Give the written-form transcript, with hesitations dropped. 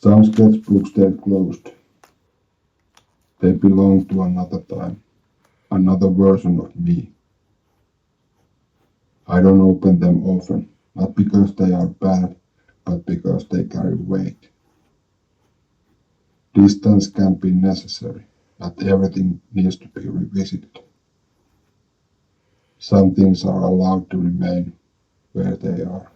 Some sketchbooks stayed closed. They belong to another time, another version of me. I don't open them often, not because they are bad, but because they carry weight. Distance can be necessary. Not everything needs to be revisited. Some things are allowed to remain where they are.